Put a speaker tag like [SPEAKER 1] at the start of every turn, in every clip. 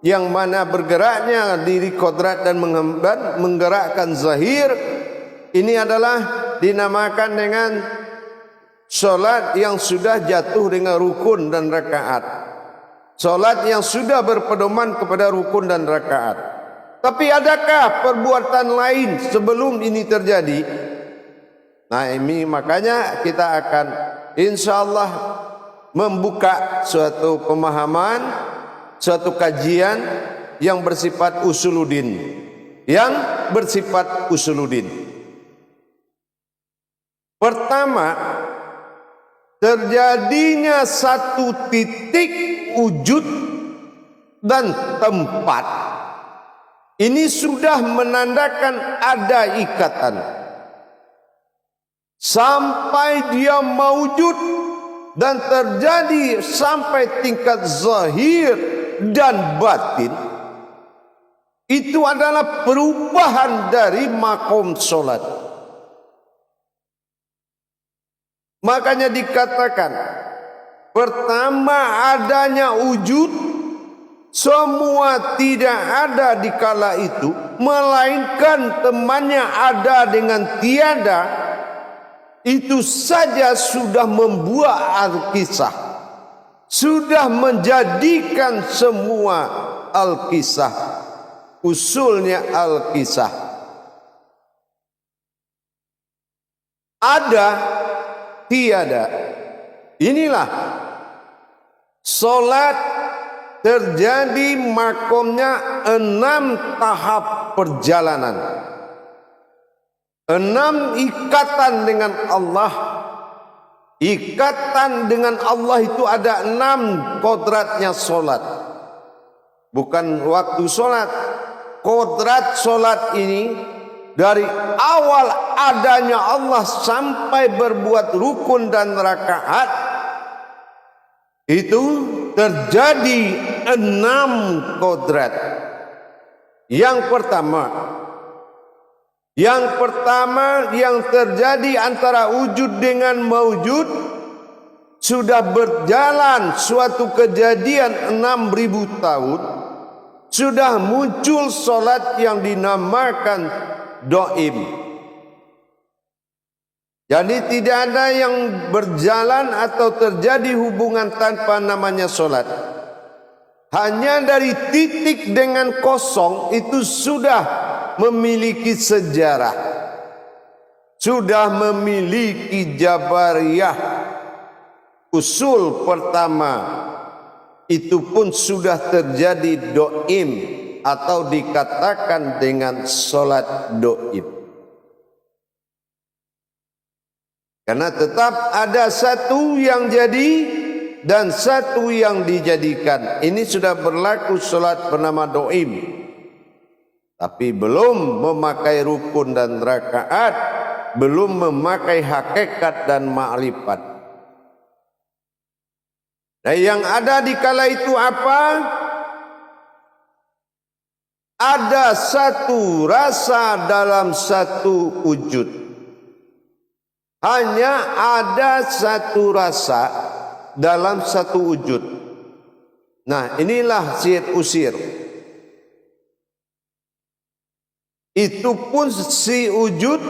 [SPEAKER 1] yang mana bergeraknya diri kodrat dan menggerakkan zahir, ini adalah dinamakan dengan solat yang sudah jatuh dengan rukun dan rakaat, solat yang sudah berpedoman kepada rukun dan rakaat. Tapi adakah perbuatan lain sebelum ini terjadi? Nah, ini makanya kita akan insyaallah membuka suatu pemahaman, suatu kajian yang bersifat usuluddin, Pertama, terjadinya satu titik wujud dan tempat. Ini sudah menandakan ada ikatan. Sampai dia mawujud dan terjadi sampai tingkat zahir dan batin, itu adalah perubahan dari makom solat. Makanya dikatakan, pertama adanya wujud, semua tidak ada di kala itu, melainkan temannya ada dengan tiada. Itu saja sudah membuat al-kisah, sudah menjadikan semua al-kisah, usulnya al-kisah. Ada, tiada. Inilah solat terjadi makomnya 6 tahap perjalanan, 6 ikatan dengan Allah. Ikatan dengan Allah itu ada 6 kodratnya solat. Bukan waktu solat, kodrat solat ini dari awal adanya Allah sampai berbuat rukun dan rakaat, itu terjadi 6 kodrat. Yang pertama yang terjadi antara wujud dengan mawujud, sudah berjalan suatu kejadian 6.000 tahun, sudah muncul solat yang dinamakan doim. Jadi tidak ada yang berjalan atau terjadi hubungan tanpa namanya solat. Hanya dari titik dengan kosong itu sudah memiliki sejarah, sudah memiliki jabariyah. Usul pertama itu pun sudah terjadi doim, atau dikatakan dengan solat doim. Karena tetap ada satu yang jadi dan satu yang dijadikan. Ini sudah berlaku solat bernama doim, tapi belum memakai rukun dan rakaat, belum memakai hakikat dan ma'rifat. Nah, yang ada di kala itu apa? Ada satu rasa dalam satu wujud. Hanya ada satu rasa dalam satu wujud. Nah, inilah sihir usir. Itu pun si wujud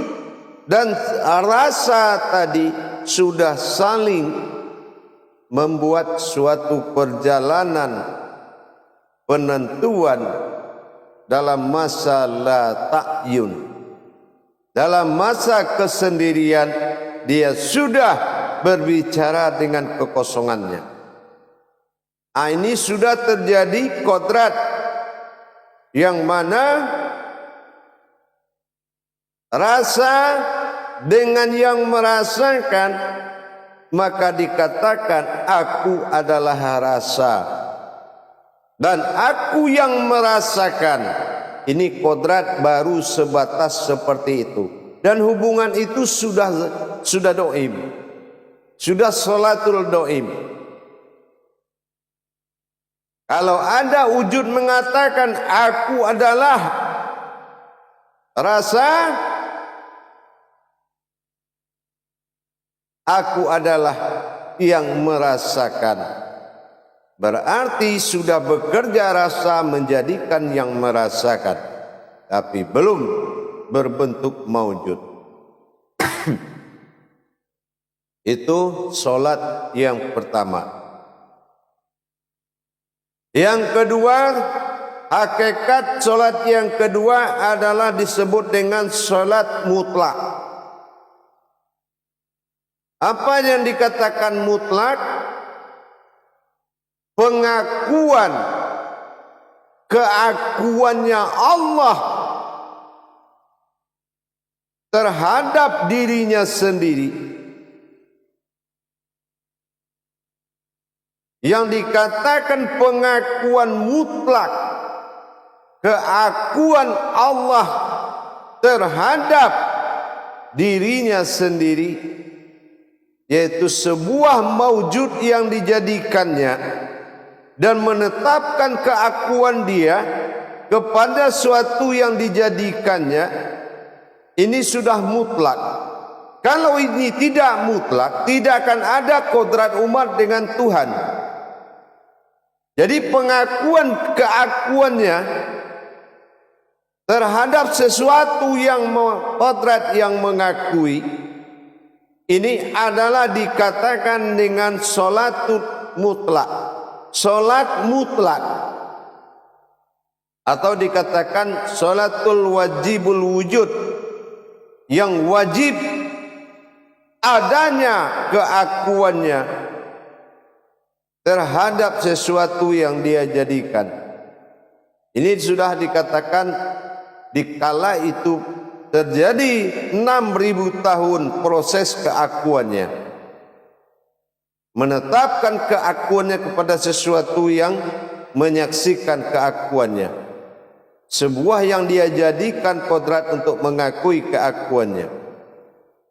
[SPEAKER 1] dan rasa tadi sudah saling membuat suatu perjalanan penentuan dalam masa la ta'yun, dalam masa kesendirian. Dia sudah berbicara dengan kekosongannya. Ini sudah terjadi kodrat yang mana rasa dengan yang merasakan, maka dikatakan aku adalah rasa dan aku yang merasakan. Ini kodrat baru sebatas seperti itu, dan hubungan itu sudah doim, sudah sholatul doim. Kalau ada wujud mengatakan aku adalah rasa, aku adalah yang merasakan, berarti sudah bekerja rasa menjadikan yang merasakan, tapi belum berbentuk maujud. Itu solat yang pertama. Yang kedua, hakikat solat yang kedua adalah disebut dengan solat mutlak. Apa yang dikatakan mutlak? Pengakuan keakuannya Allah terhadap dirinya sendiri. Yang dikatakan pengakuan mutlak keakuan Allah terhadap dirinya sendiri, yaitu sebuah maujud yang dijadikannya dan menetapkan keakuan dia kepada suatu yang dijadikannya, ini sudah mutlak. Kalau ini tidak mutlak, tidak akan ada kodrat umat dengan Tuhan. Jadi pengakuan keakuannya terhadap sesuatu yang kodrat yang mengakui, ini adalah dikatakan dengan sholatul mutlak, sholat mutlak, atau dikatakan sholatul wajibul wujud, yang wajib adanya keakuannya terhadap sesuatu yang dia jadikan. Ini sudah dikatakan dikala itu terjadi 6.000 tahun proses keakuannya, menetapkan keakuannya kepada sesuatu yang menyaksikan keakuannya, sebuah yang dia jadikan kodrat untuk mengakui keakuannya.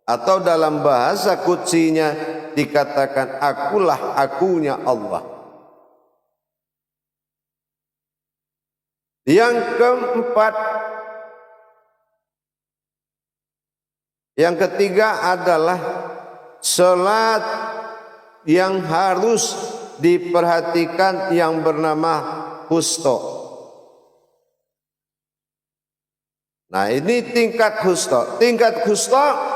[SPEAKER 1] Atau dalam bahasa qudsinya dikatakan akulah akunya Allah. Yang keempat, yang ketiga adalah salat yang harus diperhatikan yang bernama husto. Nah, ini tingkat husto. Tingkat husto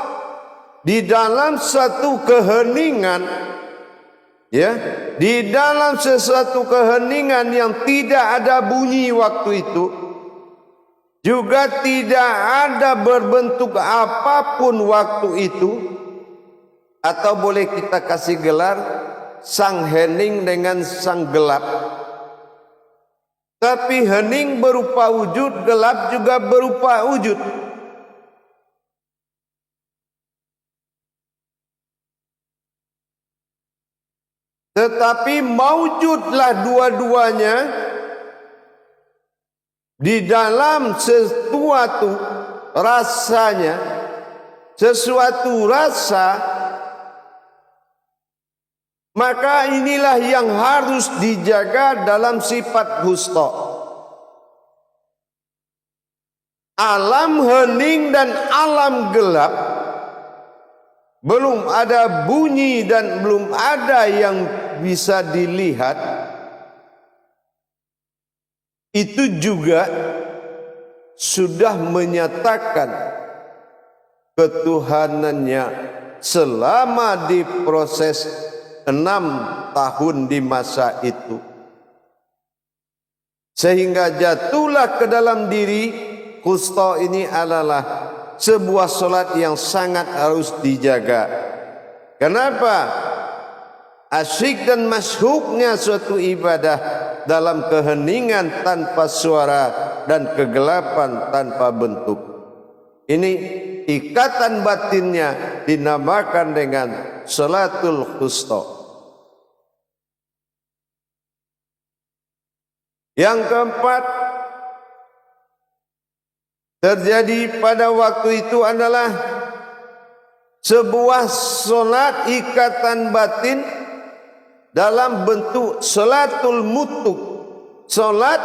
[SPEAKER 1] di dalam satu keheningan, ya, di dalam sesuatu keheningan yang tidak ada bunyi waktu itu, juga tidak ada berbentuk apapun waktu itu, atau boleh kita kasih gelar sang hening dengan sang gelap. Tapi hening berupa wujud, gelap juga berupa wujud. Tetapi maujudlah dua-duanya di dalam sesuatu rasanya, sesuatu rasa, maka inilah yang harus dijaga dalam sifat husto. Alam hening dan alam gelap, belum ada bunyi dan belum ada yang bisa dilihat, itu juga sudah menyatakan ketuhanannya selama di proses 6 tahun di masa itu, sehingga jatuhlah ke dalam diri husto ini adalah sebuah solat yang sangat harus dijaga. Kenapa? Asyik dan masyhuknya suatu ibadah dalam keheningan tanpa suara dan kegelapan tanpa bentuk. Ini ikatan batinnya dinamakan dengan salatul husto. Yang keempat, terjadi pada waktu itu adalah sebuah solat ikatan batin dalam bentuk salatul mutlak, solat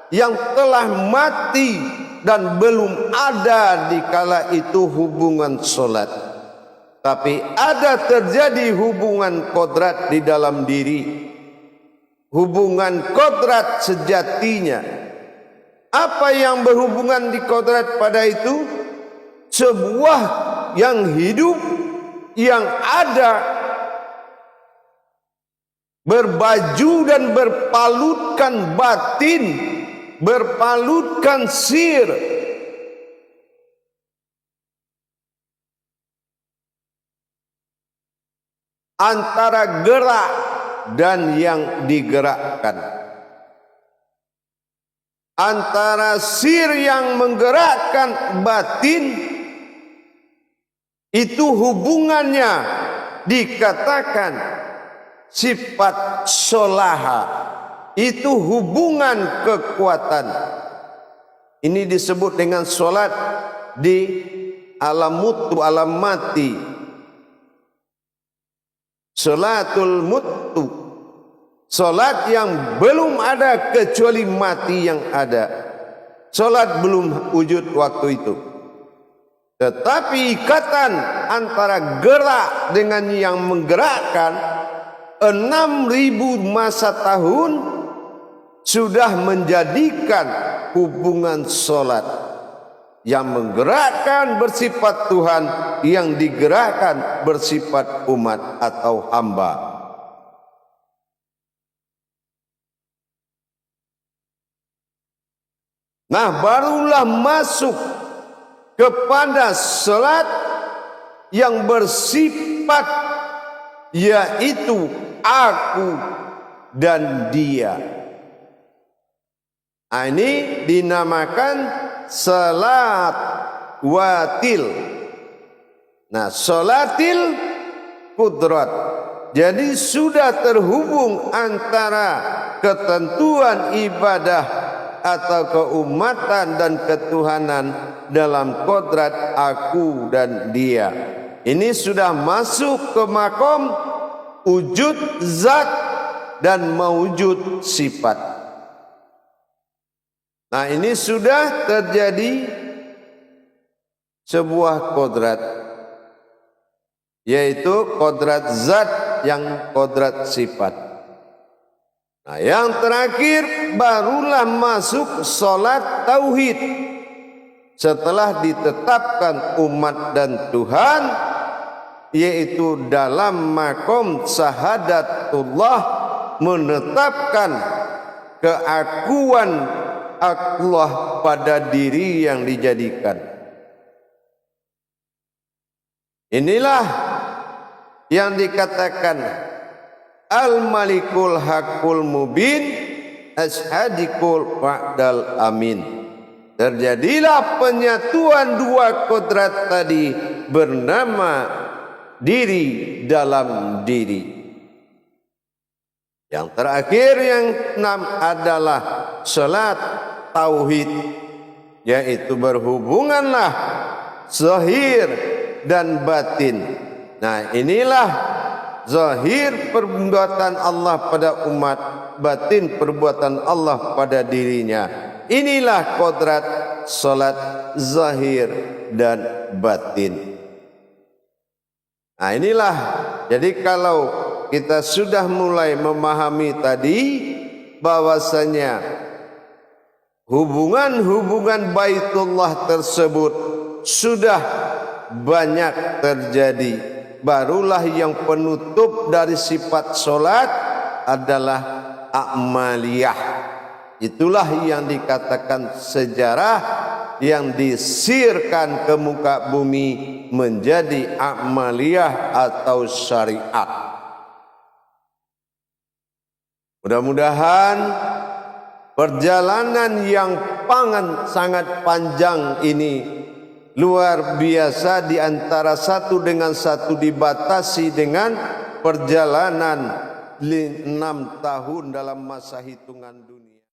[SPEAKER 1] yang telah mati dan belum ada di kala itu hubungan solat, tapi ada terjadi hubungan kodrat di dalam diri. hubungan kodrat sejatinya. Apa yang berhubungan di kodrat pada itu? Sebuah yang hidup, yang ada, berbaju dan berpalutkan batin, berpalutkan sir. Antara gerak dan yang digerakkan, antara sir yang menggerakkan batin, itu hubungannya dikatakan sifat solaha, itu hubungan kekuatan. Ini disebut dengan solat di alam mutu, alam mati. Salatul mutu, salat yang belum ada kecuali mati yang ada. Salat belum wujud waktu itu. Tetapi ikatan antara gerak dengan yang menggerakkan 6.000 masa tahun sudah menjadikan hubungan salat. Yang menggerakkan bersifat Tuhan, yang digerakkan bersifat umat atau hamba. Nah, barulah masuk kepada salat yang bersifat yaitu aku dan dia. Nah, ini dinamakan salat watil. Nah, salatil kudrat. Jadi sudah terhubung antara ketentuan ibadah atau keumatan dan ketuhanan dalam kodrat aku dan dia. Ini sudah masuk ke makom wujud zat dan mewujud sifat. Nah, ini sudah terjadi sebuah kodrat, yaitu kodrat zat yang kodrat sifat. Nah, yang terakhir barulah masuk solat tauhid. Setelah ditetapkan umat dan Tuhan, yaitu dalam makom syahadatullah, menetapkan keakuan Allah pada diri yang dijadikan. Inilah yang dikatakan Al-Malikul Hakul Mubin Ashadikul Wa'dal Amin. Terjadilah penyatuan dua kodrat tadi bernama diri dalam diri. Yang terakhir yang 6 adalah salat tauhid, yaitu berhubunganlah zahir dan batin. Nah, inilah zahir perbuatan Allah pada umat, batin perbuatan Allah pada dirinya. Inilah kodrat salat zahir dan batin. Nah, inilah. Jadi kalau kita sudah mulai memahami tadi bahwasanya hubungan-hubungan Baitullah tersebut sudah banyak terjadi, barulah yang penutup dari sifat solat adalah a'maliyah. Itulah yang dikatakan sejarah yang disirkan ke muka bumi menjadi a'maliyah atau syariat. Mudah-mudahan perjalanan yang sangat panjang ini luar biasa, di antara satu dengan satu dibatasi dengan perjalanan 6 tahun dalam masa hitungan